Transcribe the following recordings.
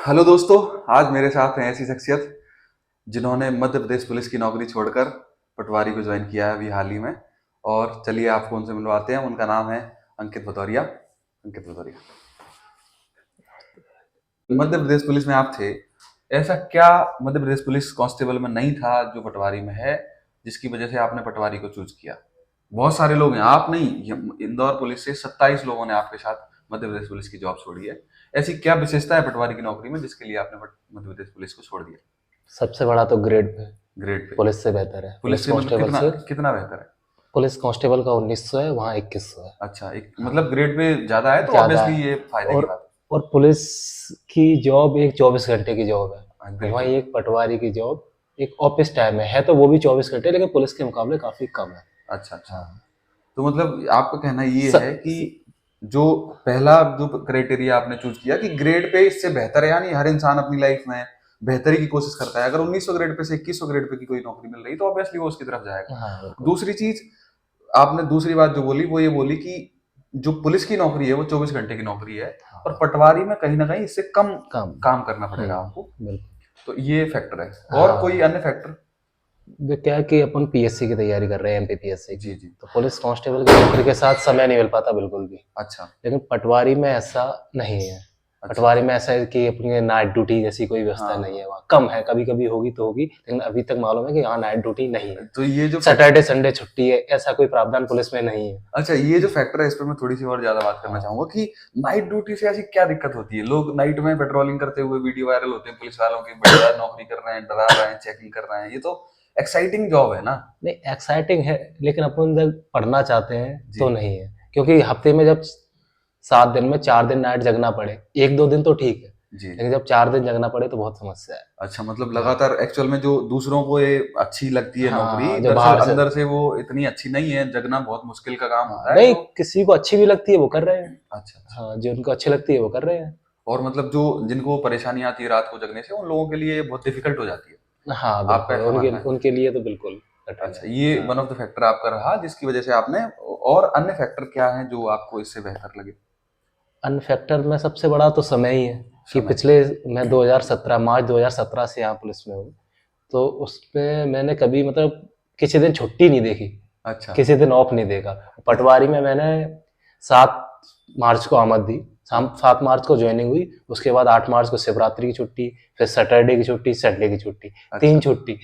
Hello दोस्तों। आज मेरे साथ हैं ऐसी शख्सियत जिन्होंने मध्य प्रदेश पुलिस की नौकरी छोड़कर पटवारी को ज्वाइन किया है अभी हाल ही में। और चलिए आपको उनसे मिलवाते हैं। उनका नाम है अंकित भदौरिया। अंकित भदौरिया, मध्य प्रदेश पुलिस में आप थे, ऐसा क्या मध्य प्रदेश पुलिस कांस्टेबल में नहीं था जो पटवारी में है, जिसकी वजह से आपने पटवारी को चूज किया? बहुत सारे लोग हैं, आप नहीं, इंदौर पुलिस से 27 लोगों ने आपके साथ मध्य प्रदेश पुलिस की जॉब छोड़ी है। ऐसी क्या विशेषता है पटवारी की नौकरी में जिसके लिए आपने मध्य प्रदेश पुलिस को छोड़ दिया? सबसे बड़ा तो grade pay grade pay? Police से बेहतर है। पुलिस से मतलब कांस्टेबल कितना से कितना बेहतर है? पुलिस कांस्टेबल का 1900 है, वहाँ 2100 है। अच्छा, एक हाँ, मतलब ग्रेड पे ज्यादा है तो ज्यादा ऑब्वियसली है। ये फायदे की और बात और पुलिस की जॉब एक 24 घंटे की जॉब है। है, बिल्कुल। वहीं एक पटवारी की जॉब एक ऑफिस टाइम है तो वो भी 24 घंटे, लेकिन पुलिस के मुकाबले काफी कम है। अच्छा अच्छा। हाँ। तो मतलब आपका कहना ये स, है कि स, जो पहला जो क्राइटेरिया आपने चूज किया कि ग्रेड पे इससे बेहतर है, यानी हर इंसान अपनी लाइफ में बेहतरी की कोशिश करता है। अगर 1900 ग्रेड पे से 2100 ग्रेड पे की कोई नौकरी मिल रही तो ऑब्वियसली वो उसकी तरफ जाएगा। हाँ बिल्कुल। दूसरी चीज, आपने दूसरी बात जो बोली वो ये बोली कि जो पुलिस की नौकरी है वो 24 घंटे की नौकरी है, और हाँ, पटवारी में कहीं ना कहीं इससे कम कम। काम करना पड़ेगा आपको। बिल्कुल। तो ये फैक्टर है। और कोई हाँ, अन्य फैक्टर? वो क्या है कि अपन पीएससी की तैयारी कर रहे हैं, एमपीपीएससी की। जी जी। तो पुलिस कांस्टेबल की नौकरी के साथ समय नहीं मिल पाता बिल्कुल भी। अच्छा लेकिन पटवारी में ऐसा नहीं है। अच्छा। पटवारी में ऐसा है कि अपनी नाइट ड्यूटी जैसी कोई व्यवस्था नहीं हाँ, है, वहाँ कम है, कभी कभी होगी तो होगी, लेकिन अभी तक मालूम है कि यहाँ नाइट ड्यूटी नहीं है। तो ये जो सैटरडे संडे छुट्टी है, ऐसा कोई प्रावधान पुलिस में नहीं है। अच्छा, ये जो फैक्टर है इस पे मैं थोड़ी सी और ज्यादा बात करना हाँ। चाहूंगा कि नाइट ड्यूटी से ऐसी क्या दिक्कत होती है? लोग नाइट में पेट्रोलिंग करते हुए वीडियो वायरल होते हैं पुलिस वालों की, बढ़िया नौकरी कर रहे हैं, डरा रहे हैं, चेकिंग कर रहे हैं। ये तो एक्साइटिंग जॉब है ना? नहीं, एक्साइटिंग है, लेकिन अपन जब पढ़ना चाहते हैं जी तो नहीं है। क्योंकि हफ्ते में जब 7 दिन में 4 दिन नाइट जगना पड़े, 1-2 दिन तो ठीक है, जी। लेकिन जब 4 दिन जगना पड़े तो बहुत समस्या है। अच्छा, मतलब हाँ। लगातार एक्चुअल में जो दूसरों को ये अच्छी लगती है नौकरी, हाँ, जो दरअसल बाहर से। अंदर से वो इतनी अच्छी नहीं है। जगना बहुत मुश्किल का काम हाँ, होता है नहीं, जो। किसी को अच्छी भी लगती है वो कर रहे हैं। अच्छा अच्छा। हाँ, जो उनको अच्छी लगती है वो कर रहे हैं। और मतलब जो जिनको परेशानी आती है रात को जगने से, उन लोगों के लिए बहुत डिफिकल्ट हो जाती है। हाँ आपका बिल्कुल, क्या उनके मानना है? उनके लिए तो बिल्कुल कठिन अच्छा, है। ये हाँ। वन ऑफ द फैक्टर आपका रहा जिसकी वजह से आपने। और अन्य फैक्टर क्या हैं जो आपको इससे बेहतर लगे? अन्य फैक्टर में सबसे बड़ा तो समय ही है कि समय? पिछले मैं 2017 मार्च 2017 से यहाँ पुलिस में हूँ। तो उसमें मैंने कभी मतलब किसी दिन छुट्टी नहीं देखी, अच्छा किसी दिन ऑफ नहीं देखा। पटवारी में मैंने 7 मार्च को आमद दी, हाँ। 7 मार्च को ज्वाइनिंग हुई। उसके बाद 8 मार्च को शिवरात्रि की छुट्टी, फिर सैटरडे की छुट्टी, संडे की छुट्टी, अच्छा 3 छुट्टी।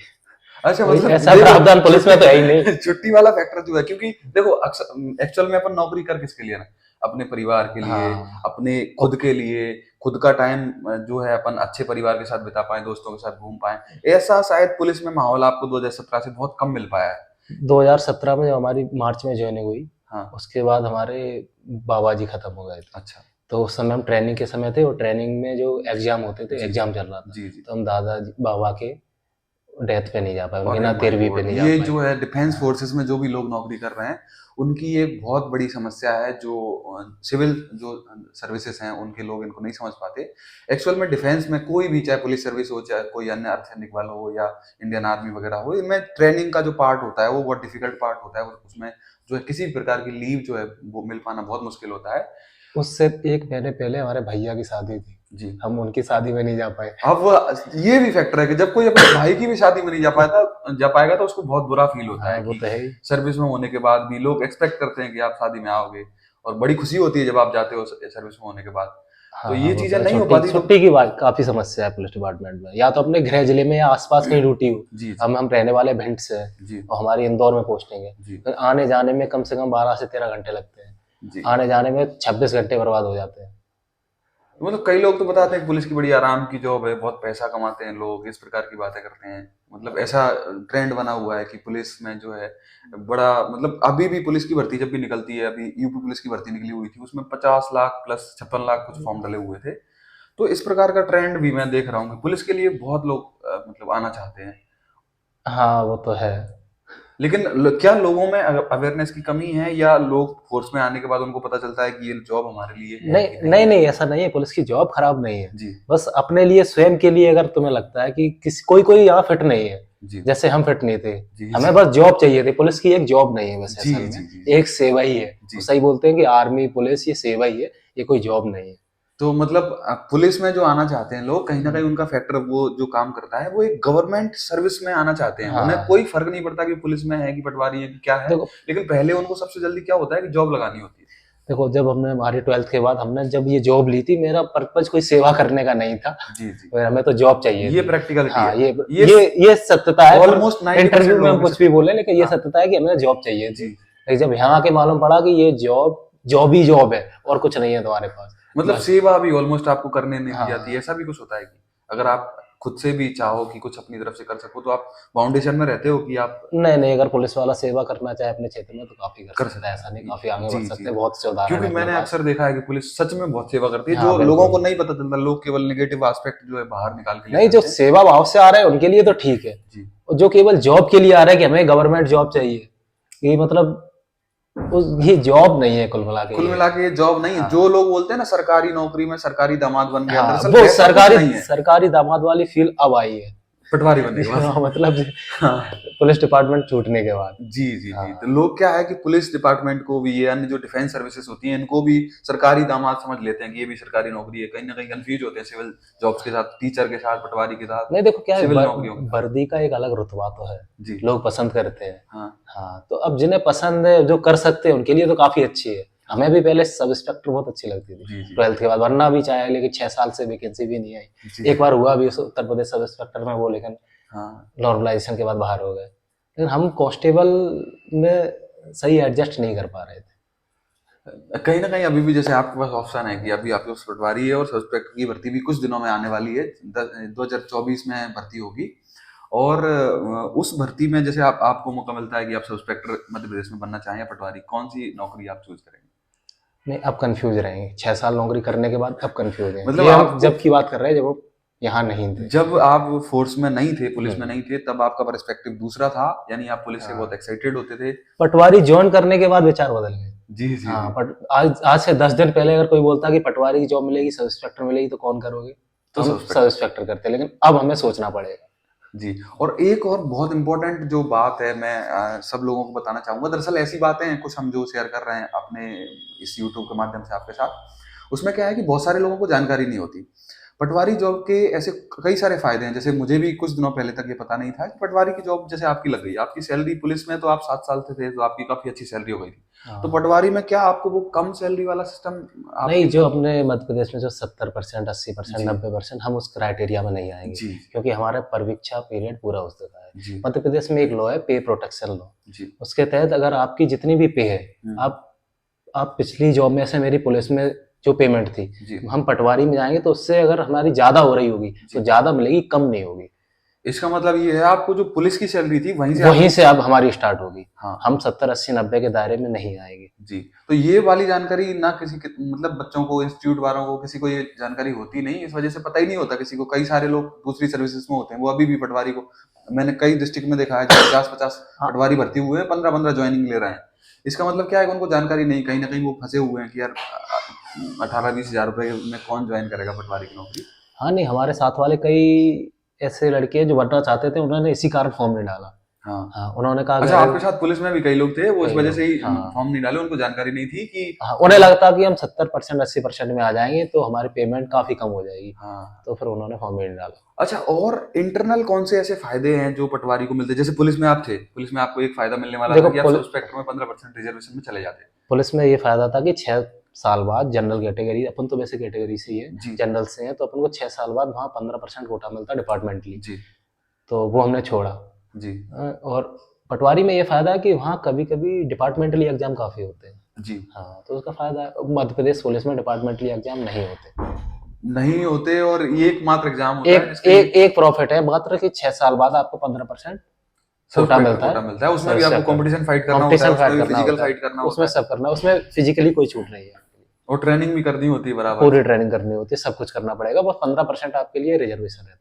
अच्छा, कोई मतलब ऐसा देखो, प्रावधान पुलिस में तो है ही नहीं। छुट्टी छुट्टी वाला फैक्टर जो है, क्योंकि देखो अक्सर एक्चुअल में अपन नौकरी कर किसके लिए ना? अपने परिवार के लिए, हाँ। अपने खुद के लिए। खुद का टाइम जो है अपन अच्छे परिवार के साथ बिता पाए, दोस्तों के साथ घूम पाए। ऐसा शायद पुलिस में माहौल आपको 2017 से बहुत कम मिल पाया है। 2017 में जब हमारी मार्च में ज्वाइनिंग हुई, हाँ। उसके बाद हमारे बाबा जी खत्म हो गए थे। अच्छा। तो उस समय हम ट्रेनिंग के समय थे, और ट्रेनिंग में जो एग्जाम होते थे, जी जी। एग्जाम चल रहा था। जी जी। तो हम दादा बाबा के डेथ पे नहीं जा पाए, उनकी अरे ना माय 13वीं पे गॉड, नहीं जा ये पाए। जो है डिफेंस हाँ। फोर्सेस में जो भी लोग नौकरी कर रहे हैं, उनकी एक बहुत बड़ी समस्या है जो सिविल जो सर्विसेज हैं उनके लोग इनको नहीं समझ पाते। एक्चुअल में डिफेंस में कोई भी, चाहे पुलिस सर्विस हो, चाहे कोई अन्य अर्धसैनिक बल हो या इंडियन आर्मी वगैरह हो, इनमें ट्रेनिंग का जो पार्ट होता है वो बहुत डिफिकल्ट पार्ट होता है। उसमें जो है किसी भी प्रकार की लीव जो है वो मिल पाना बहुत मुश्किल होता है। उससे 1 महीने पहले हमारे भैया की शादी थी, जी। हम उनकी शादी में नहीं जा पाए। अब ये भी फैक्टर है कि जब कोई अपने भाई की भी शादी में नहीं जा पाएगा तो उसको बहुत बुरा फील होता हाँ, है वो कि तो है ही। सर्विस में होने के बाद भी लोग एक्सपेक्ट करते हैं कि आप शादी में आओगे, और बड़ी खुशी होती है जब आप जाते हो सर्विस में होने के बाद। तो हाँ ये वो तो चीजें है, नहीं हो छुट्टी पाती तो। छुट्टी की बात काफी समस्या है पुलिस डिपार्टमेंट में, या तो अपने गृह जिले में या आसपास कहीं ड्यूटी हो। जी जी। हम रहने वाले भिंड से हैं, जी और हमारी इंदौर में पोस्टिंग है। जी। फिर आने जाने में कम से कम 12 से 13 घंटे लगते हैं। जी। आने जाने में 26 घंटे बर्बाद हो जाते हैं। तो मतलब कई लोग तो बताते हैं कि पुलिस की बड़ी आराम की जॉब है, बहुत पैसा कमाते हैं लोग, इस प्रकार की बातें करते हैं। मतलब ऐसा ट्रेंड बना हुआ है कि पुलिस में जो है बड़ा, मतलब अभी भी पुलिस की भर्ती जब भी निकलती है, अभी यूपी पुलिस की भर्ती निकली हुई थी, उसमें 50 लाख प्लस 56 लाख कुछ फॉर्म डले हुए थे। तो इस प्रकार का ट्रेंड भी मैं देख रहा हूँ कि पुलिस के लिए बहुत लोग मतलब आना चाहते हैं। हाँ वो तो है। लेकिन क्या लोगों में अवेयरनेस की कमी है, या लोग फोर्स में आने के बाद उनको पता चलता है कि ये जॉब हमारे लिए है कि नहीं नहीं नहीं है? नहीं, ऐसा नहीं है, पुलिस की जॉब खराब नहीं है। जी बस अपने लिए, स्वयं के लिए अगर तुम्हें लगता है कि कोई कोई यहाँ फिट नहीं है, जी। जैसे हम फिट नहीं थे, जी हमें जी। बस जॉब चाहिए थी। पुलिस की एक जॉब नहीं है वैसे, जी असल में जी। जी जी। एक सेवा ही है। जी। वो सही बोलते हैं कि आर्मी पुलिस ये सेवा ही है, ये कोई जॉब नहीं है। तो मतलब पुलिस में जो आना चाहते हैं लोग, कहीं ना कहीं उनका फैक्टर वो जो काम करता है वो एक गवर्नमेंट सर्विस में आना चाहते हैं। उन्हें हाँ कोई फर्क नहीं पड़ता कि पुलिस में है कि पटवारी है कि क्या है, देखो लेकिन पहले उनको सबसे जल्दी क्या होता है कि जॉब लगानी होती है। देखो जब हमने हमारी 12th के बाद हमने जब ये जॉब ली थी, मेरा पर्पज कोई सेवा करने का नहीं था, जी जी, और हमें तो जॉब चाहिए ये थी। प्रैक्टिकलिटी हाँ है। ये ये ये सत्यता है। ऑलमोस्ट 90% इंटरव्यू में लोगों हम की कुछ भी बोले, लेकिन ये हाँ सत्यता है कि हमें जॉब चाहिए थी। जी, लेकिन जब यहाँ आके मालूम पड़ा कि ये जॉब जॉब ही जॉब है और कुछ नहीं है तुम्हारे पास, मतलब बस। सेवा भी ऑलमोस्ट आपको करने नहीं दी जाती है। हाँ ऐसा भी कुछ होता है कि अगर आप खुद से भी चाहो कि कुछ अपनी तरफ से कर सको तो आप बाउंडेशन में रहते हो कि आप नहीं नहीं, अगर पुलिस वाला सेवा करना चाहे अपने क्षेत्र में तो काफी कर कर सकता सकते है, ऐसा नहीं, हैं। काफी आगे जी बढ़ जी, सकते हैं, बहुत से उदाहरण क्योंकि है अपने मैंने पास। अक्सर देखा है कि पुलिस सच में बहुत सेवा करती है, हाँ जो लोगों बिल्कुल। को नहीं पता चलता। लोग केवल नेगेटिव एस्पेक्ट जो है बाहर निकाल के ले नहीं, जो जाते हैं। सेवा भाव से आ रहे हैं उनके लिए तो ठीक है, जी, और जो केवल जॉब के लिए आ रहा है कि हमें गवर्नमेंट जॉब चाहिए, ये मतलब ये जॉब नहीं है, कुल मिला के कुल ये मिला है। के ये जॉब नहीं है। हाँ जो लोग बोलते हैं ना सरकारी नौकरी में सरकारी दामाद बन गया, हाँ, दरअसल वो ऐसा कुछ नहीं है सरकारी दामाद वाली फील अब आई है। पटवारी बनने के बाद। मतलब हाँ पुलिस डिपार्टमेंट छूटने के बाद। जी जी जी, तो हाँ लोग क्या है कि पुलिस डिपार्टमेंट को भी, ये अन्य जो डिफेंस सर्विसेज होती हैं इनको भी सरकारी दामाद समझ लेते हैं कि ये भी सरकारी नौकरी है। कहीं ना कहीं कंफ्यूज होते हैं सिविल जॉब्स के साथ, टीचर के साथ, पटवारी के साथ, नहीं देखो क्या है, सिविल नौकरियों के साथ। वर्दी का एक अलग रुतबा तो है, जी लोग पसंद करते हैं। हाँ हाँ तो अब जिन्हें पसंद है, जो कर सकते हैं, उनके लिए तो काफी अच्छी है। हमें भी पहले सब इंस्पेक्टर बहुत अच्छी लगती थी जी जी 12th के बाद, वरना भी चाहे, लेकिन 6 साल से वैकेंसी भी नहीं आई। जी एक बार हुआ भी उत्तर प्रदेश सब इंस्पेक्टर में वो, लेकिन हाँ, नॉर्मलाइजेशन के बाद बाहर हो गए। लेकिन हम कांस्टेबल में सही एडजस्ट नहीं कर पा रहे थे। कहीं ना कहीं अभी भी जैसे आपके पास ऑप्शन है कि अभी आपके पास पटवारी है और सस्पेक्ट की भर्ती भी कुछ दिनों में आने वाली है, 2024 में भर्ती होगी। और उस भर्ती में जैसे आपको मौका मिलता है कि आप सब इंस्पेक्टर मध्य प्रदेश में बनना चाहें या पटवारी, कौन सी नौकरी आप चूज करेंगे? नहीं, अब कंफ्यूज रहेंगे, 6 साल नौकरी करने के बाद अब कंफ्यूज हैं। मतलब ये हम आपको जब की बात कर रहे हैं जब वो यहाँ नहीं थे। जब आप फोर्स में नहीं थे, पुलिस में हम्म, नहीं थे, तब आपका पर्सपेक्टिव दूसरा था, यानी आप पुलिस से बहुत हाँ एक्साइटेड होते थे। पटवारी ज्वाइन करने के बाद विचार बदल गए। जी जी हाँ जी, बट आज से 10 दिन पहले अगर कोई बोलता कि पटवारी की जॉब मिलेगी, सब इंस्पेक्टर मिलेगी, तो कौन करोगे? तो हम सब सब इंस्पेक्टर। इंस्पेक्टर करते, लेकिन अब हमें सोचना पड़ेगा। जी, और एक और बहुत इंपॉर्टेंट जो बात है, मैं सब लोगों को बताना चाहूंगा। दरअसल ऐसी बातें हैं कुछ हम जो शेयर कर रहे हैं अपने इस यूट्यूब के माध्यम से आपके साथ, उसमें क्या है कि बहुत सारे लोगों को जानकारी नहीं होती। पटवारी जॉब के ऐसे कई सारे फायदे हैं। जैसे मुझे भी कुछ दिनों पहले तक ये पता नहीं था कि पटवारी की जॉब जैसे आपकी लग गई, आपकी सैलरी पुलिस में तो आप 7 साल से थे तो आपकी काफी अच्छी सैलरी हो गई थी, तो हाँ पटवारी में क्या आपको वो कम सैलरी वाला सिस्टम नहीं, आपके जो अपने मध्य प्रदेश में जो 70%, 80%, जी 90%, हम उस क्राइटेरिया में नहीं आएंगे, जी क्योंकि हमारा परिवीक्षा पीरियड पूरा हो चुका है। जी मध्य प्रदेश में एक लॉ है, पे प्रोटेक्शन लॉ। जी उसके तहत अगर आपकी जितनी भी पे है, हम्म, आप पिछली जॉब में से, मेरी पुलिस में जो पेमेंट थी, जी हम पटवारी में जाएंगे तो उससे अगर हमारी ज्यादा हो रही होगी तो जी, ज्यादा मिलेगी, कम नहीं होगी। इसका मतलब ये है आपको जो पुलिस की सैलरी थी वहीं से वहीं आपकी से अब हमारी स्टार्ट होगी। हाँ हम 70, 80, 90 के दायरे में नहीं आएंगे। जी, तो ये वाली जानकारी ना किसी के मतलब बच्चों को, इंस्टीट्यूट वालों को, किसी को ये जानकारी होती नहीं। इस वजह से पता ही नहीं होता किसी को। कई सारे लोग दूसरी सर्विसेज में होते हैं, वो अभी भी पटवारी को, मैंने कई डिस्ट्रिक्ट में देखा है जो 50-50 हाँ पटवारी भर्ती हुए हैं, 15-15 ज्वाइनिंग ले रहे हैं। इसका मतलब क्या है कि उनको जानकारी नहीं, कहीं ना कहीं वो फंसे हुए हैं कि यार 18-20 हजार रुपए में कौन ज्वाइन करेगा पटवारी की नौकरी। हाँ, नहीं हमारे साथ वाले कई ऐसे लड़के हैं जो बनना चाहते थे, उन्होंने इसी कारण फॉर्म नहीं डाला। हाँ, हाँ उन्होंने कहा कि अच्छा, अरे आपके साथ पुलिस में भी कई लोग थे, वो इस कई वजह लोग, से ही हाँ फॉर्म नहीं डाले, उनको जानकारी नहीं थी कि हाँ, उन्हें लगता कि हम 70%, 80% में आ जाएंगे तो हमारी पेमेंट काफी कम हो जाएगी, हाँ। तो फिर उन्होंने फॉर्म ही नहीं डाला। अच्छा, और इंटरनल कौन से ऐसे फायदे हैं जो पटवारी को मिलते हैं? जैसे पुलिस में आप थे, पुलिस में आपको एक फायदा मिलने वाला था देखो कि आप सब इंस्पेक्टर में 15% रिजर्वेशन में चले जाते। पुलिस में ये फायदा था कि 6 साल बाद जनरल कैटेगरी, अपन तो वैसे कैटेगरी से ही है, जी जनरल से है, तो अपन को 6 साल बाद वहाँ 15% कोटा मिलता डिपार्टमेंटली, जी तो वो हमने छोड़ा। जी और पटवारी में ये फायदा है कि वहाँ कभी कभी डिपार्टमेंटली एग्जाम काफी होते हैं। जी, हाँ तो उसका फायदा है। मध्य प्रदेश पुलिस में डिपार्टमेंटली एग्जाम नहीं होते। नहीं होते, और ये एकमात्र एग्जाम होता है एक जिसके लिए एक प्रॉफिट है मात्र कि 6 साल बाद आपको 15% सब कोटा इंस्पेक्टर मिलता कोटा है। मिलता है। उसमें सब भी आपको इंस्पेक्टर, कंपटीशन फाइट करना होता है, कंपटीशन उसमें फाइट भी करना फिजिकल होता फाइट करना है, उसमें होता है, सब करना, उसमें फिजिकली कोई छूट नहीं है। और ट्रेनिंग भी करनी होती है बराबर पूरी से। ट्रेनिंग करनी होती है, सब कुछ करना पड़ेगा, बस 15% आपके लिए रिजर्वेशन रहता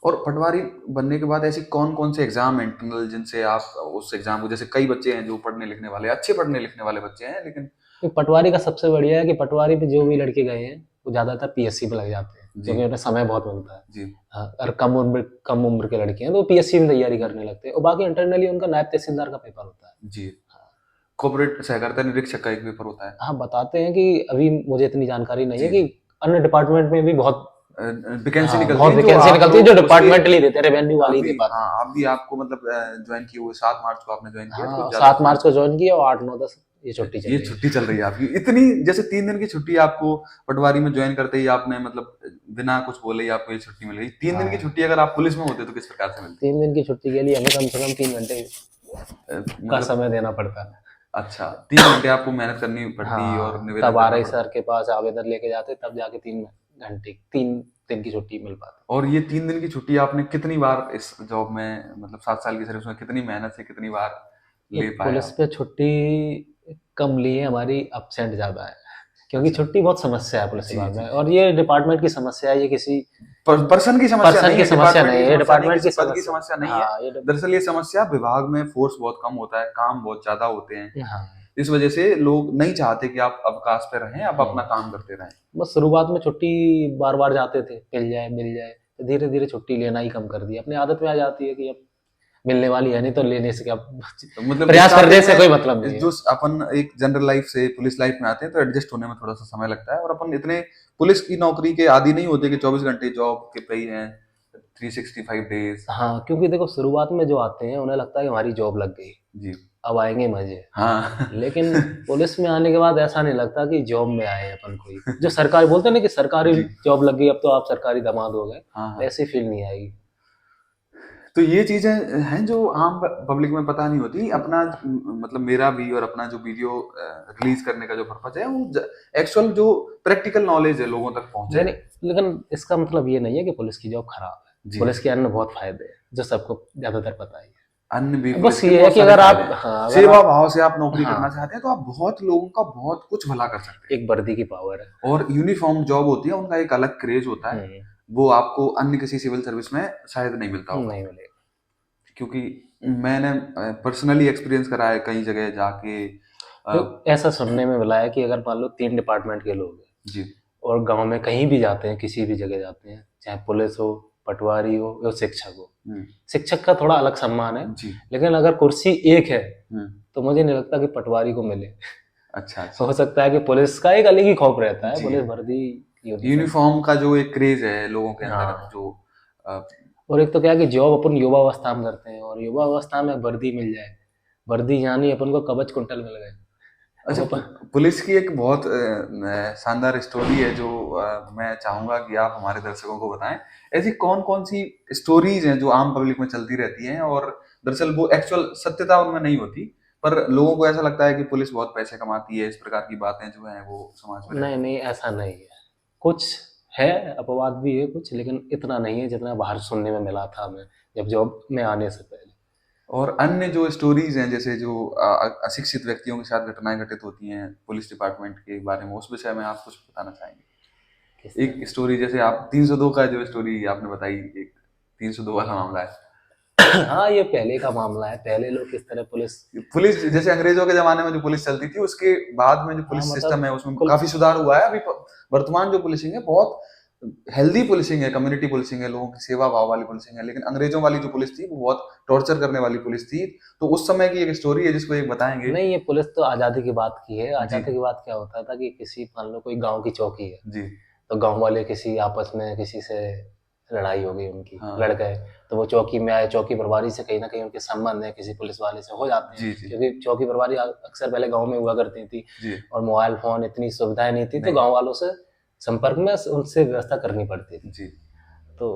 और पटवारी बनने के बाद ऐसी कौन कौन से एग्जाम हैं इंटरनल जिनसे आप उस एग्जाम को, जैसे कई बच्चे हैं जो पढ़ने लिखने वाले, अच्छे पढ़ने लिखने वाले बच्चे हैं, लेकिन है। तो पटवारी का सबसे बढ़िया है कि पटवारी पे जो भी लड़के गए हैं वो ज्यादातर पीएससी पे लग जाते हैं, जी क्योंकि उन्हें समय बहुत मिलता है। जी हाँ, और कम उम्र के लड़के हैं तो पीएससी में तैयारी करने लगते हैं, और बाकी इंटरनली उनका नायब तहसीलदार का पेपर होता है। जी, कॉर्पोरेट सहकारिता निरीक्षक का एक पेपर होता है। हाँ बताते हैं कि अभी मुझे इतनी जानकारी नहीं है जी कि जी अन्य डिपार्टमेंट में भी बहुत वैकेंसी निकलती बहुत है, जो वैकेंसी आप निकलती है, लोग जो उसके डिपार्टमेंटली देते हैं, रेवेन्यू वाले ही दे अभी, पाते हाँ अभी आपको मतलब ज्वाइन किए हुए 7 मार्च को आपने ज्वाइन हैं। किया, तो हाँ, ज्यादा 7 मार्च को ज्वाइन किया और 8 9 10 ये छुट्टी चल ये रही है। छुट्टी चल रही है आपकी इतनी, जैसे 3 दिन की छुट्टी आपको पटवारी में ज्वाइन करते ही आपने मतलब बिना कुछ बोले ही आपको ये छुट्टी मिल गई। 3 दिन की हाँ, छुट्टी अगर आप पुलिस में होते तो किस प्रकार से मिलती? 3 दिन की छुट्टी के लिए हमें कम से कम 3 घंटे का मतलब समय देना पड़ता है। अच्छा 3 घंटे आपको मेहनत करनी पड़ती और हाँ, निवेदन तब करना आरआई पड़ता। सर के पास आवेदन लेके जाते, तब जाके 3 घंटे 3 दिन की छुट्टी मिल पाती। और ये 3 दिन की छुट्टी आपने कितनी बार इस जॉब में, मतलब 7 साल की सर्विस में कितनी मेहनत से कितनी बार तो ले पाए पुलिस आप? पे छुट्टी कम ली है, हमारी एब्सेंट ज़्यादा है, क्योंकि अच्छा, छुट्टी बहुत समस्या है पुलिस जी विभाग जी में, जी। और ये डिपार्टमेंट की समस्या है, ये किसी पर्सन की समस्या पर्सन नहीं की है, समस्या डिपार्टमेंट नहीं की है, ये समस्या नहीं है, डिपार्टमेंट किसी की पद की समस्या। समस्या नहीं है। हाँ, दरअसल ये समस्या विभाग में फोर्स बहुत कम होता है, काम बहुत ज्यादा होते हैं, हाँ। इस वजह से लोग नहीं चाहते कि आप अवकाश पे रहें, आप अपना हम्म। काम करते रहें। बस शुरुआत में छुट्टी बार बार जाते थे, मिल जाए, तो धीरे धीरे छुट्टी लेना ही कम कर दिया, अपनी आदत में आ जाती है कि अब मिलने वाली है नहीं तो लेने से क्या, तो मतलब प्रयास करने स्टार्टिंग से कोई में मतलब नहीं जो है। अपन एक जनरल लाइफ से पुलिस लाइफ में आते हैं तो एडजस्ट होने में थोड़ा सा समय लगता है, और अपन इतने पुलिस की नौकरी के आदी नहीं होते कि 24 घंटे जॉब के पे ही हैं, 365 डेज। हाँ, क्योंकि देखो शुरुआत में जो आते हैं उन्हें लगता है कि हमारी जॉब लग गई, जी अब आएंगे मजे। हाँ लेकिन पुलिस में आने के बाद ऐसा नहीं लगता कि जॉब में आए अपन कोई, जो सरकारी बोलते हैं ना कि सरकारी जी जॉब लग गई अब तो आप सरकारी दामाद हो गए, हाँ हाँ। ऐसी फील नहीं आएगी। तो ये चीजें हैं जो आम पब्लिक में पता नहीं होती। अपना मतलब मेरा भी और अपना जो वीडियो रिलीज करने का जो पर्पज है वो एक्चुअल जो प्रैक्टिकल नॉलेज है लोगों तक पहुंचे। नहीं नहीं, लेकिन इसका मतलब ये नहीं है कि पुलिस की जॉब खराब है, जी पुलिस के अन्य बहुत फायदे हैं जो सबको ज्यादातर पता ही अन्य भी है। पुलिस बस के ये है बहुत कि सारे अगर फायदे आप, हैं। हाँ, अगर सेवा आप, भाव से आप नौकरी हाँ, करना चाहते हैं तो आप बहुत लोगों का बहुत कुछ भला कर सकते हैं। एक वर्दी की पावर है। और यूनिफॉर्म जॉब होती है, उनका एक अलग क्रेज होता है, हम्म, वो आपको अन्य किसी सिविल सर्विस में शायद नहीं मिलता होगा। नहीं मिलेगा। क्योंकि मैंने पर्सनली एक्सपीरियंस करा है कई जगह जाके। तो ऐसा सुनने में मिला है कि अगर मान लो 3 डिपार्टमेंट के लोग हैं जी और गांव में कहीं भी जाते हैं, किसी भी जगह जाते हैं, चाहे पुलिस हो, पटवारी हो या शिक्षक हो, हम्म, शिक्षक का थोड़ा अलग सम्मान है, जी लेकिन अगर कुर्सी एक है हम्म, तो मुझे नहीं लगता कि पटवारी को मिले। अच्छा अच्छा। हो सकता है कि पुलिस का एक अलग ही खौफ रहता है, जी पुलिस वर्दी, यूनिफॉर्म। यूनिफॉर्म का जो एक क्रेज है लोगों के अंदर हाँ, जो अ, और एक तो क्या है कि जॉब अपन युवा अवस्था में करते हैं, और युवा अवस्था में वर्दी मिल जाए, वर्दी जानी अपन को कवच कुंटल मिल गए, अच्छा अब अपन। पुलिस की एक बहुत शानदार स्टोरी है जो मैं चाहूंगा कि आप हमारे दर्शकों को बताएं। ऐसी कौन कौन सी स्टोरीज हैं जो आम पब्लिक में चलती रहती हैं और दरअसल वो एक्चुअल सत्यता उनमें नहीं होती, पर लोगों को ऐसा लगता है कि पुलिस बहुत पैसे कमाती है, इस प्रकार की बातें जो हैं वो समाज में नहीं रहती हैं। नहीं, ऐसा नहीं है, कुछ है, अपवाद भी है कुछ, लेकिन इतना नहीं है जितना बाहर सुनने में मिला था हमें जब जॉब में आने से पहले। और अन्य जो स्टोरीज हैं जैसे जो अशिक्षित व्यक्तियों के साथ घटनाएं घटित होती हैं पुलिस डिपार्टमेंट के बारे में, उस विषय में आप कुछ बताना चाहेंगे? किस एक तरह? स्टोरी जैसे आप 302 का जो स्टोरी आपने बताई, एक 302 वाला मामला है। हाँ, ये पहले का मामला है, पहले लोग किस तरह पुलिस। पुलिस जैसे अंग्रेजों के जमाने में जो पुलिस चलती थी उसके बाद में जो हाँ, पुलिस मतलब सिस्टम है उसमें कुल, काफी सुधार हुआ है। अभी वर्तमान जो पुलिसिंग है बहुत हेल्दी पुलिसिंग है, कम्युनिटी पुलिसिंग है, लोगों की सेवा भाव वाली पुलिसिंग है। लेकिन अंग्रेजों वाली जो पुलिस थी वो बहुत टॉर्चर करने वाली पुलिस थी। तो उस समय की एक स्टोरी है जिसको एक बताएंगे। नहीं, ये पुलिस तो आज़ादी की बात की है। जी आज़ादी की बात क्या होता था कि किसी, मान लो कोई गांव की चौकी है, जी तो गांव वाले किसी आपस में किसी से लड़ाई हो गई उनकी, हाँ लड़ गए, तो वो चौकी में आए, चौकी प्रभारी से कहीं ना कहीं उनके संबंध है किसी पुलिस वाले से हो जाते हैं, जी जी क्योंकि चौकी प्रभारी अक्सर पहले गांव में हुआ करती थी, जी और मोबाइल फोन इतनी सुविधाएं नहीं थी, तो नहीं गांव वालों से संपर्क में उनसे व्यवस्था करनी पड़ती थी। जी। तो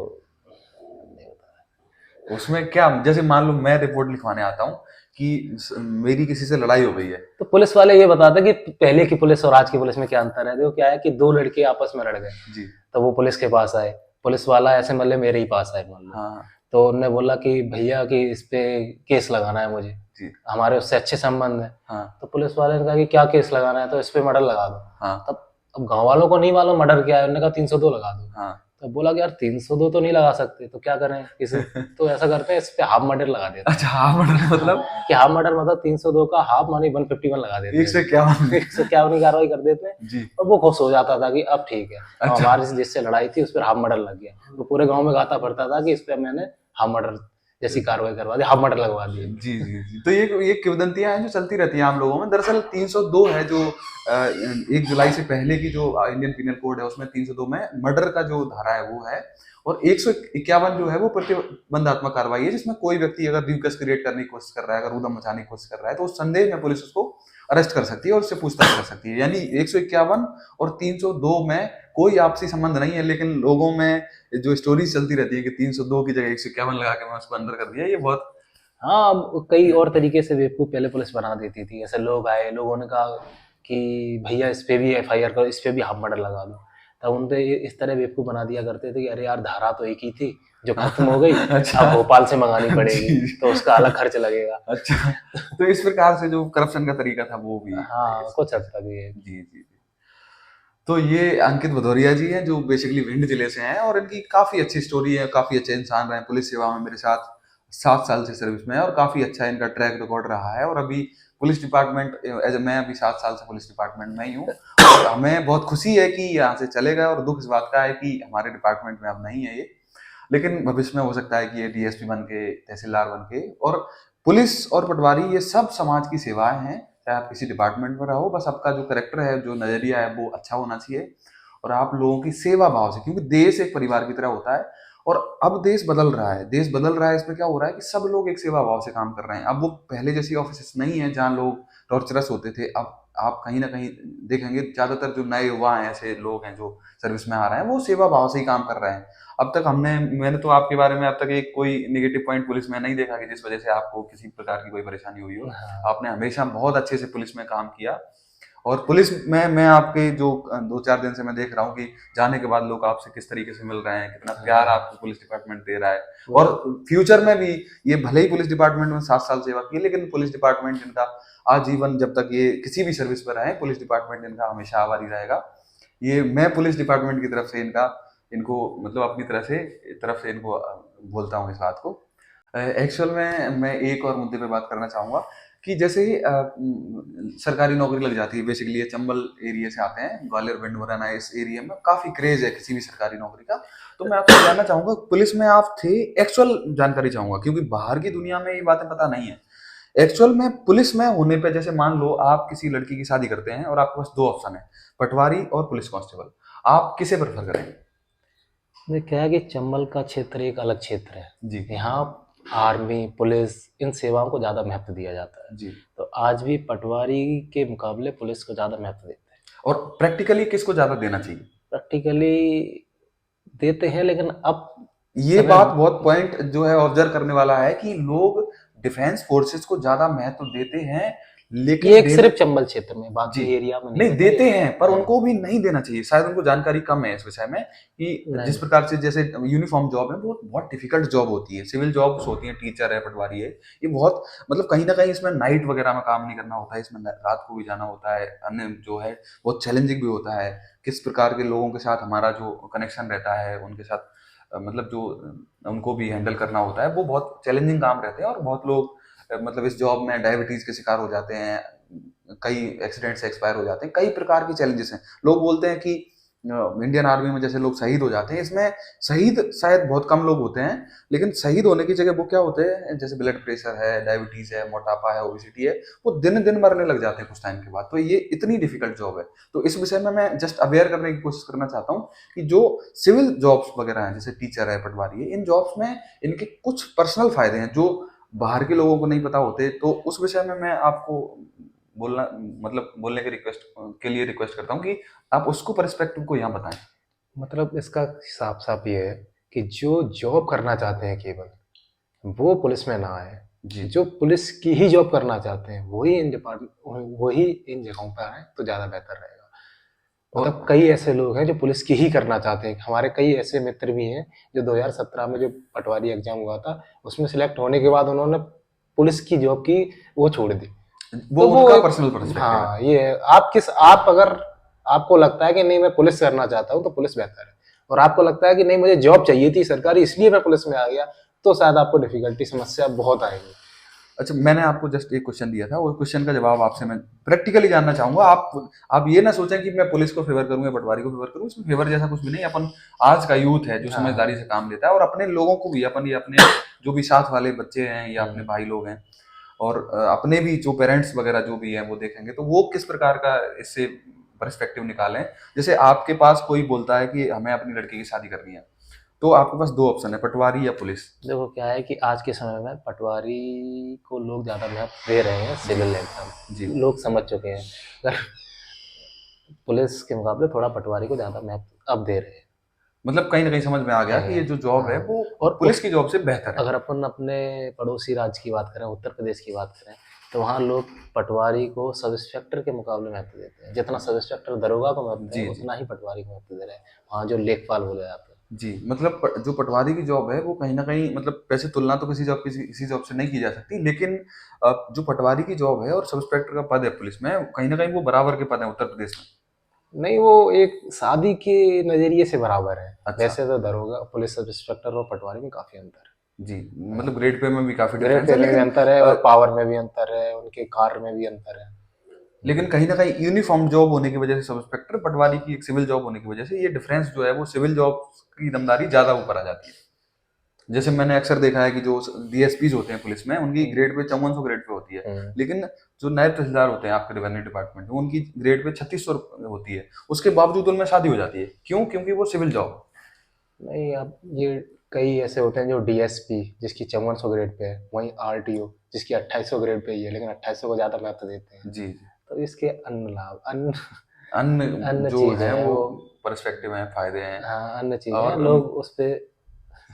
उसमें क्या, जैसे मान लो मैं रिपोर्ट लिखवाने आता हूँ कि मेरी किसी से लड़ाई हो गई है। तो पुलिस वाले ये बताते कि पहले की पुलिस और आज की पुलिस में क्या अंतर है। देखो क्या है कि 2 लड़के आपस में लड़ गए, जी तो वो पुलिस के पास आए, पुलिस वाला ऐसे मतलब मेरे ही पास आए मान लो, हाँ तो उनने बोला कि भैया कि इस पे केस लगाना है मुझे, जी हमारे उससे अच्छे संबंध है। हाँ तो पुलिस वाले ने कहा कि क्या केस लगाना है, तो इस पे मर्डर लगा दो। हाँ तब अब गांव वालों को नहीं मालूम मर्डर क्या है, उन्होंने कहा 302 लगा दो। हाँ तो बोला कि यार 302 तो नहीं लगा सकते, तो क्या करें, किसी तो ऐसा करते हैं इस पे हाफ मर्डर लगा देते अच्छा हाँ मर्डर मतलब हैं कि हाफ मर्डर मतलब 302 का हाफ मानी 151 लगा देते हैं, 151। 151 की कार्रवाई कर देते हैं। जी और वो खुश हो जाता था कि अब ठीक है, अब अच्छा हमारी जिससे लड़ाई थी उस पर हाफ मर्डर लग गया, तो पूरे गांव में गाता पड़ता था कि इस पे मैंने हाफ मर्डर जैसी कार्रवाई करवा दी, हाफ मर्डर लगवा दिए। जी जी जी। तो ये किंवदंतियां हैं जो चलती रहती हैं आम लोगों में। दरअसल 302 है जो 1 जुलाई से पहले की जो इंडियन पीनल कोड है उसमें 302 में मर्डर का जो धारा है वो है, और 151 जो है वो प्रतिबंधात्मक कार्रवाई है, जिसमें कोई व्यक्ति अगर रिवकस क्रिएट करने की कोशिश कर रहा है, अगर उधम मचाने की कोशिश कर रहा है, तो उस संदेह में पुलिस उसको अरेस्ट कर सकती है और उससे पूछताछ कर सकती है। यानी 151 और 302 में कोई आपसी संबंध नहीं है, लेकिन लोगों में जो स्टोरीज चलती रहती है कि 302 की जगह 151 लगा के मैं उसको अंदर कर दिया, ये बहुत हाँ, अब कई और तरीके से बेवकूफ पहले पुलिस बना देती थी। ऐसे लोग आए, लोगों ने कहा कि भैया इस पे भी एफआईआर करो, इस पे भी हाफ मर्डर लगा दो। तब उन पे इस तरह बेवकूफ बना दिया करते थे कि अरे यार धारा तो एक ही थी जो खत्म हो गई, अच्छा। अब भोपाल से मंगानी पड़ेगी, जी। तो उसका अलग खर्च लगेगा। अच्छा, तो इस प्रकार से जो करप्शन का तरीका था वो भी हाँ, कुछ हद तक ये। जी जी जी। तो ये अंकित भदौरिया जी हैं जो बेसिकली भिंड जिले से हैं, और इनकी काफी अच्छी स्टोरी है, काफी अच्छे इंसान रहे, पुलिस सेवा में मेरे साथ 7 साल से सर्विस में है, और काफी अच्छा इनका ट्रैक रिकॉर्ड रहा है। और अभी पुलिस डिपार्टमेंट एज मैं अभी 7 साल से पुलिस डिपार्टमेंट में ही हूँ, और हमें बहुत खुशी है कि यहाँ से चले गए, और दुख इस बात का है कि हमारे डिपार्टमेंट में अब नहीं है ये, लेकिन भविष्य में हो सकता है कि ये डीएसपी बन के, तहसीलदार बन के। और पुलिस और पटवारी ये सब समाज की सेवाएं हैं, चाहे आप किसी डिपार्टमेंट में रहो, बस आपका जो करेक्टर है, जो नजरिया है वो अच्छा होना चाहिए, और आप लोगों की सेवा भाव से, क्योंकि देश एक परिवार की तरह होता है, और अब देश बदल रहा है, देश बदल रहा है। इसमें क्या हो रहा है कि सब लोग एक सेवा भाव से काम कर रहे हैं। अब वो पहले जैसी ऑफिस नहीं है जहाँ लोग टॉर्चरस होते थे। अब आप कहीं ना कहीं देखेंगे ज्यादातर जो नए युवा हैं, ऐसे लोग हैं जो सर्विस में आ रहे हैं, वो सेवा भाव से ही काम कर रहे हैं। अब तक मैंने तो आपके बारे में अब तक एक कोई नेगेटिव पॉइंट पुलिस में नहीं देखा कि जिस वजह से आपको किसी प्रकार की कोई परेशानी हुई हो। हाँ, आपने हमेशा बहुत अच्छे से पुलिस में काम किया, और पुलिस में मैं आपके जो 2-4 दिन से मैं देख रहा हूँ कि जाने के बाद लोग आपसे किस तरीके से मिल रहे हैं, कितना प्यार आपको पुलिस डिपार्टमेंट दे रहा है। और फ्यूचर में भी ये भले ही पुलिस डिपार्टमेंट में 7 साल सेवा की, लेकिन पुलिस डिपार्टमेंट इनका आजीवन, जब तक ये किसी भी सर्विस पर रहे, पुलिस डिपार्टमेंट इनका हमेशा आभारी रहेगा। ये मैं पुलिस डिपार्टमेंट की तरफ से इनको मतलब अपनी तरफ से इनको बोलता हूँ इस बात को। एक्चुअल में मैं एक और मुद्दे पे बात करना चाहूँगा कि जैसे ही सरकारी नौकरी लग जाती है, बेसिकली ये चंबल एरिया से आते हैं, ग्वालियर भिंड मुरैना, इस एरिया में काफ़ी क्रेज है किसी भी सरकारी नौकरी का। तो मैं आपसे जानना चाहूँगा, पुलिस में आप थे, एक्चुअल जानकारी चाहूँगा, क्योंकि बाहर की दुनिया में ये बातें पता नहीं है। एक्चुअल में पुलिस में होने पे, जैसे मान लो आप किसी लड़की की शादी करते हैं और आपके पास 2 ऑप्शन है, पटवारी और पुलिस कांस्टेबल, आप किसे प्रेफर करेंगे? मैं क्या है कि चंबल का क्षेत्र एक अलग क्षेत्र है। जी यहाँ आर्मी, पुलिस, इन सेवाओं को ज़्यादा महत्व दिया जाता है। जी। तो आज भी पटवारी के मुकाबले पुलिस को ज़्यादा महत्व देते हैं। और प्रैक्टिकली किसको ज्यादा देना चाहिए? प्रैक्टिकली देते हैं, लेकिन अब ये समय बात बहुत पॉइंट जो है ऑब्जर्व करने वाला है कि लोग डिफेंस फोर्सेस को ज्यादा महत्व देते हैं, लेकिन ये एक सिर्फ चंबल क्षेत्र में, जी बाकी एरिया में नहीं होता देते ये। हैं, पर उनको भी नहीं देना चाहिए। शायद उनको जानकारी कम है इस विषय में कि जिस नहीं, प्रकार से जैसे यूनिफॉर्म जॉब है, वो बहुत डिफिकल्ट जॉब होती है, सिविल जॉब्स होती हैं, टीचर है, पटवारी है, ये बहुत मतलब कहीं ना कहीं इसमें नाइट वगैरह में काम नहीं करना होता है, इसमें रात को भी जाना होता है, अन्य जो है बहुत चैलेंजिंग भी होता है। किस प्रकार के लोगों के साथ हमारा जो कनेक्शन रहता है, उनके साथ मतलब जो उनको भी हैंडल करना होता है, वो बहुत चैलेंजिंग काम रहते हैं। और बहुत लोग मतलब इस जॉब में डायबिटीज के शिकार हो जाते हैं, कई एक्सीडेंट से एक्सपायर हो जाते हैं, कई प्रकार की चैलेंजेस हैं। लोग बोलते हैं कि इंडियन आर्मी में जैसे लोग शहीद हो जाते हैं, इसमें शहीद शायद बहुत कम लोग होते हैं, लेकिन शहीद होने की जगह वो क्या होते हैं, जैसे ब्लड प्रेशर है, डायबिटीज है, मोटापा है, ओबेसिटी है, वो दिन दिन मरने लग जाते हैं कुछ टाइम के बाद। तो ये इतनी डिफिकल्ट जॉब है। तो इस विषय में मैं जस्ट अवेयर करने की कोशिश करना चाहता हूँ कि जो सिविल जॉब्स वगैरह हैं, जैसे टीचर है, पटवारी है, इन जॉब्स में इनके कुछ पर्सनल फायदे हैं जो बाहर के लोगों को नहीं पता होते। तो उस विषय में मैं आपको बोलना मतलब बोलने के लिए रिक्वेस्ट करता हूँ कि आप उसको पर्सपेक्टिव को यहाँ बताएं। मतलब इसका साफ साफ ये है कि जो जॉब करना चाहते हैं केवल वो पुलिस में ना आए, जी जो पुलिस की ही जॉब करना चाहते हैं वही इन जगहों पर आए तो ज़्यादा बेहतर रहेगा। मतलब और कई ऐसे लोग हैं जो पुलिस की ही करना चाहते हैं। हमारे कई ऐसे मित्र भी हैं जो 2017 में जो पटवारी एग्जाम हुआ था उसमें सिलेक्ट होने के बाद उन्होंने पुलिस की जॉब की वो छोड़ दी। वो तो वो उनका एक, पर्सनल पर्सपेक्टिव है। हाँ, ये है। आप अगर आपको लगता है कि नहीं मैं पुलिस करना चाहता हूँ तो पुलिस बेहतर है, और आपको लगता है कि नहीं मुझे जॉब चाहिए थी सरकारी इसलिए मैं पुलिस में आ गया, तो शायद आपको डिफिकल्टी, समस्या बहुत आएगी। अच्छा, मैंने आपको जस्ट एक क्वेश्चन दिया था, वो क्वेश्चन का जवाब आपसे मैं प्रैक्टिकली जानना चाहूंगा। आप ये ना सोचें कि मैं पुलिस को फेवर करूंगा या पटवारी को फेवर करूँ, इसमें फेवर जैसा कुछ भी नहीं। अपन आज का यूथ है जो हाँ। समझदारी से काम लेता है, और अपने लोगों को भी, अपन ये अपने जो भी साथ वाले बच्चे हैं या अपने भाई लोग हैं, और अपने भी जो पेरेंट्स वगैरह जो भी हैं वो देखेंगे, तो वो किस प्रकार का इससे पर्सपेक्टिव निकालें। जैसे आपके पास कोई बोलता है कि हमें अपनी लड़की की शादी करनी है, तो आपके पास दो ऑप्शन है, पटवारी या पुलिस। देखो क्या है कि आज के समय में पटवारी को लोग ज़्यादा महत्व दे रहे हैं जी सिविल एग्जाम, जी। लोग समझ चुके हैं। अगर पुलिस के मुकाबले थोड़ा पटवारी को ज़्यादा महत्व अब दे रहे हैं। मतलब कहीं ना कहीं समझ में आ गया कि ये जो जॉब है हाँ, वो और पुलिस की जॉब से बेहतर है। अगर अपन अपने पड़ोसी राज्य की बात करें, उत्तर प्रदेश की बात करें, तो वहाँ लोग पटवारी को सब इंस्पेक्टर के मुकाबले महत्व देते हैं। जितना सब इंस्पेक्टर दरोगा को महत्व है, जी जी। उतना ही पटवारी को महत्व दे रहे हैं। वहाँ जो लेखपाल बोले जाते हैं। जी, मतलब जो पटवारी की जॉब है वो कहीं ना कहीं, मतलब वैसे तुलना तो किसी जॉब किसी जॉब से नहीं की जा सकती, लेकिन जो पटवारी की जॉब है और सब इंस्पेक्टर का पद है पुलिस में, कहीं ना कहीं वो बराबर के पद है उत्तर प्रदेश में। नहीं, वो एक शादी के नजरिए से बराबर है। अच्छा। वैसे तो दरोगा, पुलिस सब इंस्पेक्टर और पटवारी में काफी अंतर जी, है। मतलब ग्रेड पे में भी काफी ग्रेड डिफरेंस पे है, में भी लेकिन अंतर है और पावर में भी अंतर है, उनके कार्य में भी अंतर है। लेकिन कहीं ना कहीं यूनिफॉर्म जॉब होने की वजह से सब इंस्पेक्टर, पटवारी की एक सिविल जॉब होने की वजह से ये डिफरेंस जो है वो सिविल जॉब की दमदारी ज्यादा ऊपर आ जाती है। जैसे मैंने अक्सर देखा है कि जो डीएसपीज होते हैं पुलिस में, उनकी ग्रेड पे 5400 ग्रेड पे होती है, हम्म। लेकिन जो नायब तहसीलदार होते हैं आपके रेवेन्यू डिपार्टमेंट में, उनकी ग्रेड पे 3600 होती है। उसके बावजूद उनमें शादी हो जाती है, क्यों? क्योंकि वो सिविल जॉब। नहीं, अब ये कई ऐसे होते हैं जो डीएसपी जिसकी 5400 ग्रेड पे है, वहीं आरटीओ जिसकी 2800 ग्रेड पे ही है, लेकिन 2800 को ज्यादा महत्व देते हैं। जी जी। तो इसके अन्य लाभ, अन्य अन्य अन्य जो चीजें है हैं वो वो। पर्सपेक्टिव हैं, फायदे हैं। हाँ, अन्य चीजें हैं, और लोग उस पे।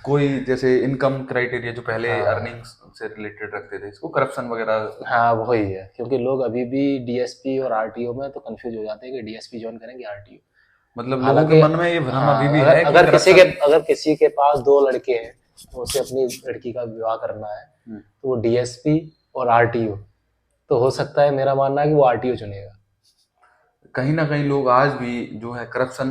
कोई जैसे इनकम क्राइटेरिया जो पहले हाँ। अर्निंग्स से रिलेटेड रखते थे, इसको करप्शन वगैरह। हाँ, वही है, क्योंकि लोग अभी भी डीएसपी और आरटीओ में तो कंफ्यूज हो जाते हैं कि डीएसपी ज्वाइन करेंगे आरटीओ। मतलब लोगों के हालांकि मन में ये भ्रम अभी हाँ, भी अगर है कि अगर किसी के करप्शन। अगर किसी के पास दो लड़के हैं, तो उसे अपनी लड़की का विवाह करना है, तो वो डीएसपी और आरटीओ, तो हो सकता है, मेरा मानना है कि वो आरटीओ चुनेगा। कहीं ना कहीं लोग आज भी जो है करप्शन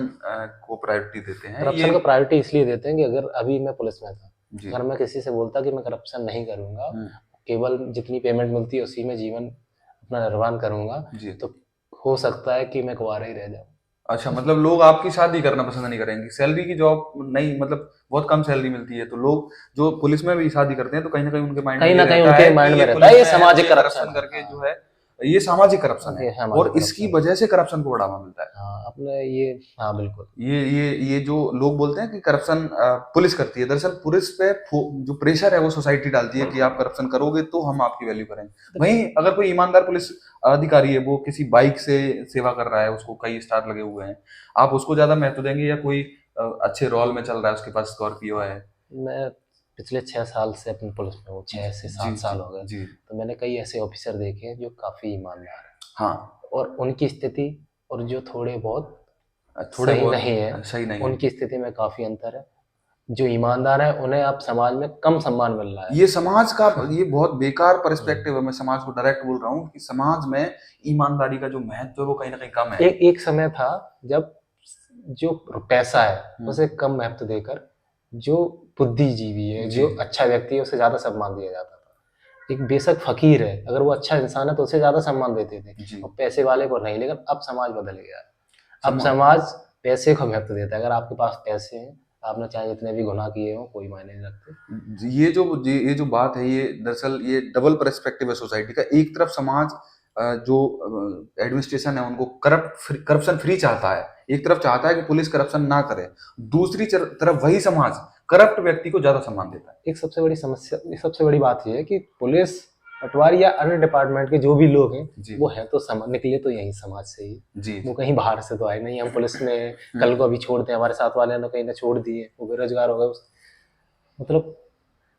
को प्रायोरिटी देते हैं ये। करप्शन को प्रायोरिटी इसलिए देते हैं कि अगर अभी मैं पुलिस में था, जी। अगर मैं किसी से बोलता कि मैं करप्शन नहीं करूंगा, हम्म। केवल जितनी पेमेंट मिलती है उसी में जीवन अपना निर्वाह करूंगा, जी। तो हो सकता है कि मैं कुंवारा ही रह जाऊं। अच्छा, मतलब लोग आपकी शादी करना पसंद नहीं करेंगे, सैलरी की जॉब नहीं, मतलब बहुत कम सैलरी मिलती है, तो लोग जो पुलिस में भी शादी करते हैं तो कहीं ना कहीं उनके माइंड में कहीं ये ना कहीं रहता उनके है माइंड कि में ये रहता है पुलिस ये में है तो सामाजिक ये करप्शन करप्शन है। करके जो हाँ, है, ये सामाजिक करप्शन है, ये सामाजिक और इसकी करप्शन है। वजह से करप्शन को बढ़ावा मिलता है। हाँ, अपने ये। हाँ, बिल्कुल। ये जो लोग बोलते हैं कि करप्शन पुलिस करती है, दरअसल पुलिस पे जो प्रेशर है वो सोसाइटी डालती है कि आप करप्शन करोगे तो हम आपकी वैल्यू करेंगे। वहीं अगर कोई ईमानदार पुलिस अधिकारी है, वो किसी बाइक से सेवा कर रहा है, उसको कई स्टार लगे हुए हैं, आप उसको ज्यादा महत्व देंगे, या कोई अच्छे रोल में चल रहा है, उसके पास स्कॉर्पियो है। मैं पिछले 6 साल से अपनी पुलिस में हूँ, 6 से 7 साल जी हो गए। जी। तो मैंने कई ऐसे ऑफिसर देखे हैं जो काफ़ी ईमानदार हैं, हाँ। और उनकी स्थिति और जो थोड़े बहुत थोड़े सही बहुत नहीं है, सही नहीं है। उनकी स्थिति में काफ़ी अंतर है। जो ईमानदार है उन्हें अब समाज में कम सम्मान मिल रहा है। ये समाज का, ये बहुत बेकार पर्सपेक्टिव है, मैं समाज को डायरेक्ट बोल रहा हूँ कि समाज में ईमानदारी का जो महत्व है वो कहीं ना कहीं कम है। एक समय था जब जो पैसा है उसे कम महत्व देकर जो बुद्धिजीवी है, जी जो अच्छा व्यक्ति है, उसे ज्यादा सम्मान दिया जाता था। एक बेशक फकीर है, अगर वो अच्छा इंसान है तो उसे ज्यादा सम्मान देते थे, जी। और पैसे वाले को नहीं। लेकिन अब समाज बदल गया है। अब समा समाज पैसे को महत्व देता है। अगर आपके पास पैसे हैं, आपने चाहे जितने भी गुनाह किए हो, कोई मायने नहीं रखते। ये जो बात है, ये दरअसल ये डबल पर्सपेक्टिव है सोसाइटी का। एक तरफ समाज जो एडमिनिस्ट्रेशन है उनको करप्शन फ्री चाहता है, एक तरफ चाहता है कि पुलिस करप्शन ना करे, दूसरी तरफ वही समाज करप्ट व्यक्ति को ज्यादा सम्मान देता है। एक सबसे बड़ी समस्या, सबसे बड़ी बात यह है कि पुलिस, पटवारी या अन्य डिपार्टमेंट के जो भी लोग हैं, जी वो हैं तो निकले तो यही समाज से ही। जी। वो कहीं बाहर से तो आए नहीं। हम पुलिस में कल को अभी छोड़ दें, हमारे साथ वाले ने कहीं ना छोड़ दिए, वो बेरोजगार हो गए, मतलब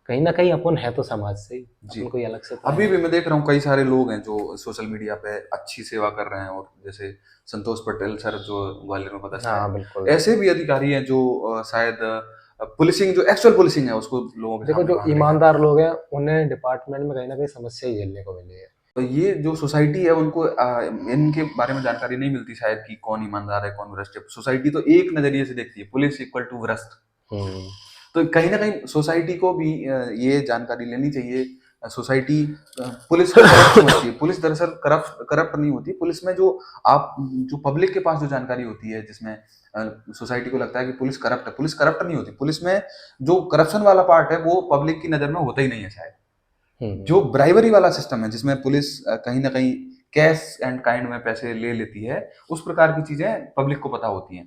कहीं ना कहीं अपन है तो समाज से ही, जी। अपन कोई अलग से तो अभी भी मैं देख रहा हूँ कई सारे लोग हैं जो सोशल मीडिया पे अच्छी सेवा कर रहे हैं, और जैसे संतोष पटेल सर जो ग्वालियर में पदस्थ हाँ, हैं, बिल्कुल। ऐसे भी अधिकारी हैं जो शायद पुलिसिंग, जो एक्चुअल पुलिसिंग है उसको लोगों के देखो, सामने जो मांग रहे हैं। ईमानदार लोग हैं उन्हें डिपार्टमेंट में कहीं ना कहीं समस्या ही झेलने को मिली है। तो ये जो सोसाइटी है उनको इनके बारे में जानकारी नहीं मिलती शायद कि कौन ईमानदार है कौन भ्रष्ट है। सोसाइटी तो एक नजरिए से देखती है, पुलिस इक्वल टू भ्रष्ट। तो कहीं ना कहीं सोसाइटी को भी ये जानकारी लेनी चाहिए सोसाइटी पुलिस को करप्ट समझती है। पुलिस दरअसल करप्ट नहीं होती। पुलिस में जो पब्लिक के पास जो जानकारी होती है, जिसमें सोसाइटी को लगता है कि पुलिस करप्ट नहीं होती। पुलिस में जो करप्शन वाला पार्ट है वो पब्लिक की नजर में होता ही नहीं है शायद। जो ब्राइवरी वाला सिस्टम है, जिसमें पुलिस कहीं ना कहीं कैश एंड काइंड में पैसे ले लेती है, उस प्रकार की चीजें पब्लिक को पता होती हैं।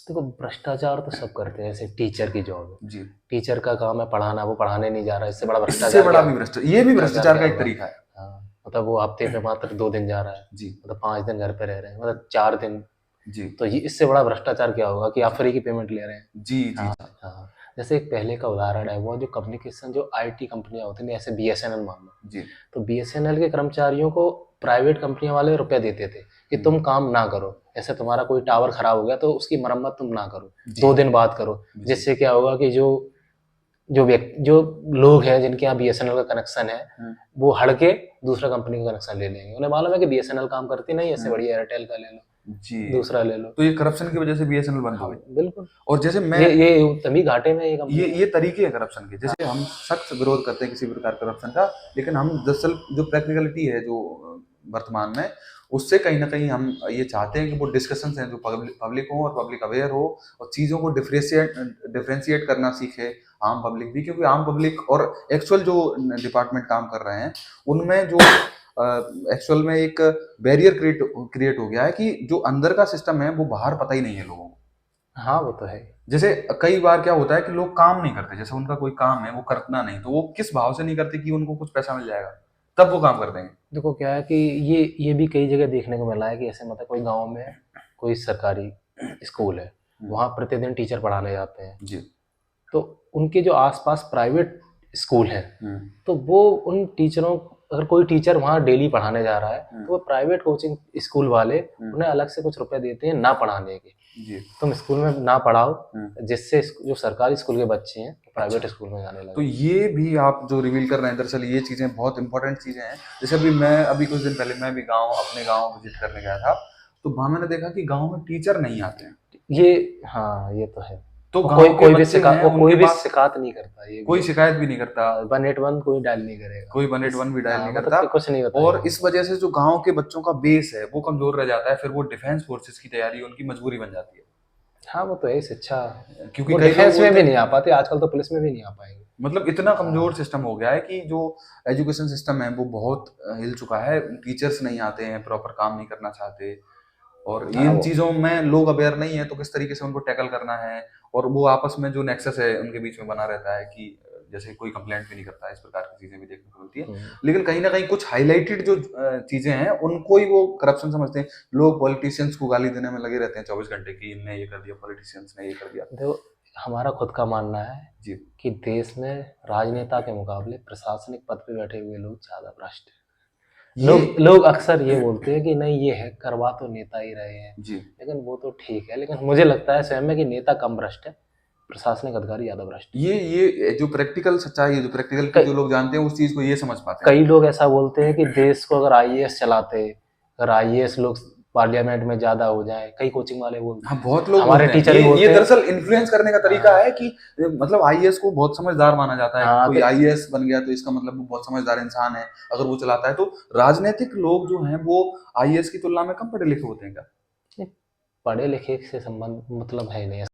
देखो, भ्रष्टाचार तो सब करते हैं। जैसे टीचर की जॉब है, जी, टीचर का काम है पढ़ाना, वो पढ़ाने नहीं जा रहा है, इससे बड़ा इससे भ्रष्टाचार बड़ा क्या भी होगा? भ्रष्टाचार, ये भी भ्रष्टाचार का क्या एक होगा? तरीका है। हाँ, मतलब वो हफ्ते में मात्र 2 दिन जा रहा है, जी मतलब 5 दिन घर पे रह रहे हैं, मतलब 4 दिन। जी तो ये इससे बड़ा भ्रष्टाचार क्या होगा कि आप फ्री की पेमेंट ले रहे हैं। जी जी हाँ हाँ। जैसे एक पहले का उदाहरण है, वो जो कम्युनिकेशन जो आईटी कंपनियां होती हैं, जैसे बीएसएनएल मान लो, जी तो बीएसएनएल के कर्मचारियों को प्राइवेट कंपनियों वाले रुपए देते थे कि तुम काम ना करो, ऐसे तुम्हारा कोई टावर खराब हो गया तो उसकी मरम्मत तुम ना करो, जी 2 दिन बाद करो। जी जिससे क्या होगा कि जो लोग हैं जिनके यहाँ बीएसएनएल का कनेक्शन है, वो हड़ के दूसरा कंपनी का कनेक्शन ले लेंगे। उन्हें मालूम है कि बीएसएनएल काम करती नहीं, ऐसे बढ़िया एयरटेल का ले लो, जी। दूसरा ले लो। तो ये करप्शन की वजह से बीएसएनएल बंद हो हाँ, गई। बिल्कुल। और जैसे मैं ये तभी घाटे में ये कंपनी ये तरीके हैं करप्शन के। जैसे हम सख्त विरोध करते हैं किसी भी प्रकार करप्शन का, लेकिन हम दरअसल जो प्रैक्टिकलिटी है जो वर्तमान में, उससे कहीं ना कहीं हम ये चाहते हैं कि वो डिस्कशंस हैं जो पब्लिक हो और पब्लिक अवेयर हो और चीज़ों को डिफ्रेंशिएट करना सीखे आम पब्लिक भी। क्योंकि आम पब्लिक और एक्चुअल जो डिपार्टमेंट काम कर रहे हैं उनमें जो एक्चुअल में एक बैरियर क्रिएट हो गया है कि जो अंदर का सिस्टम है वो बाहर पता ही नहीं है लोगों को। हाँ, वो तो है। जैसे कई बार क्या होता है कि लोग काम नहीं करते, जैसे उनका कोई काम है वो करना नहीं, तो वो किस भाव से नहीं करते कि उनको कुछ पैसा मिल जाएगा, तब वो काम कर देंगे। देखो क्या है कि ये भी कई जगह देखने को मिला है कि ऐसे मतलब कोई गांव में कोई सरकारी स्कूल है, वहाँ प्रतिदिन टीचर पढ़ाने जाते हैं, जी तो उनके जो आसपास प्राइवेट स्कूल है, तो वो उन टीचरों, अगर कोई टीचर वहाँ डेली पढ़ाने जा रहा है तो वो प्राइवेट कोचिंग स्कूल वाले उन्हें अलग से कुछ रुपए देते हैं ना पढ़ाने के। जी तुम स्कूल में ना पढ़ाओ, जिससे जो सरकारी स्कूल के बच्चे हैं प्राइवेट स्कूल में जाने तो लगे। ये भी आप जो रिवील कर रहे हैं, दरअसल ये चीजें बहुत इंपॉर्टेंट चीजें हैं। जैसे अभी कुछ दिन पहले मैं भी अपने गांव विजिट करने गया था, तो वहां मैंने देखा कि गांव में टीचर नहीं आते हैं। हाँ, ये तो है। तो कोई गांव के कोई भी बच्चे हैं, कोई उनके भी पास शिकायत नहीं करता, ये कोई शिकायत भी नहीं करता, 181 कोई डायल नहीं करेगा, कोई 181 भी डायल नहीं मतलब करता। कि कुछ नहीं होता और है। इस वजह से जो गांव के बच्चों का बेस है वो कमजोर रह जाता है, फिर वो डिफेंस फोर्सेस की तैयारी उनकी मजबूरी बन जाती है। हाँ, वो तो है शिक्षा, क्योंकि वो कई लोग डिफेंस में बोलते भी हैं, नहीं आ पाते आजकल, तो पुलिस में भी नहीं आ पाएंगे। मतलब इतना कमजोर सिस्टम हो गया है कि जो एजुकेशन सिस्टम है वो बहुत हिल चुका है। टीचर्स नहीं आते हैं, प्रॉपर काम नहीं करना चाहते, और हाँ, इन वो चीजों में लोग अवेयर नहीं है तो किस तरीके से उनको टैकल करना है। और वो आपस में जो नेक्सस है उनके बीच में बना रहता है कि जैसे कोई कंप्लेंट भी नहीं करता है, इस प्रकार की चीजें भी देखने को मिलती है। लेकिन कहीं ना कहीं कुछ हाईलाइटेड जो चीजें हैं उनको ही वो करप्शन समझते हैं। लोग पॉलिटिशियंस को गाली देने में लगे रहते हैं 24 घंटे की, इनने ये कर दिया, पॉलिटिशियंस ने ये कर दिया। देखो, हमारा खुद का मानना है जी कि देश में राजनेता के मुकाबले प्रशासनिक पद पे बैठे हुए लोग ज्यादा भ्रष्ट हैं। लोग अक्सर ये बोलते हैं कि नहीं, ये है करवा तो नेता ही रहे हैं, जी लेकिन वो तो ठीक है, लेकिन मुझे लगता है स्वयं में कि नेता कम भ्रष्ट है, प्रशासनिक अधिकारी ज्यादा भ्रष्ट है। ये जो प्रैक्टिकल सच्चाई है, जो प्रैक्टिकल जो लोग जानते हैं उस चीज को ये समझ पाते हैं। कई लोग ऐसा बोलते हैं कि देश को अगर आईएएस चलाते, अगर आईएएस लोग पार्लियामेंट में ज्यादा हो जाए, कई कोचिंग वाले बोलते हाँ, हैं, बहुत लोग हमारे बोलते हैं। टीचर भी बोलते ये हैं। दरअसल इन्फ्लुएंस करने का तरीका है कि मतलब आईएएस को बहुत समझदार माना जाता है कि हाँ, कोई आईएएस बन गया तो इसका मतलब वो बहुत समझदार इंसान है अगर वो चलाता है। तो राजनीतिक लोग जो हैं वो आईएएस की तुलना में कम पढ़े लिखे होते हैं क्या? पढ़े लिखे से संबंध मतलब है नहीं।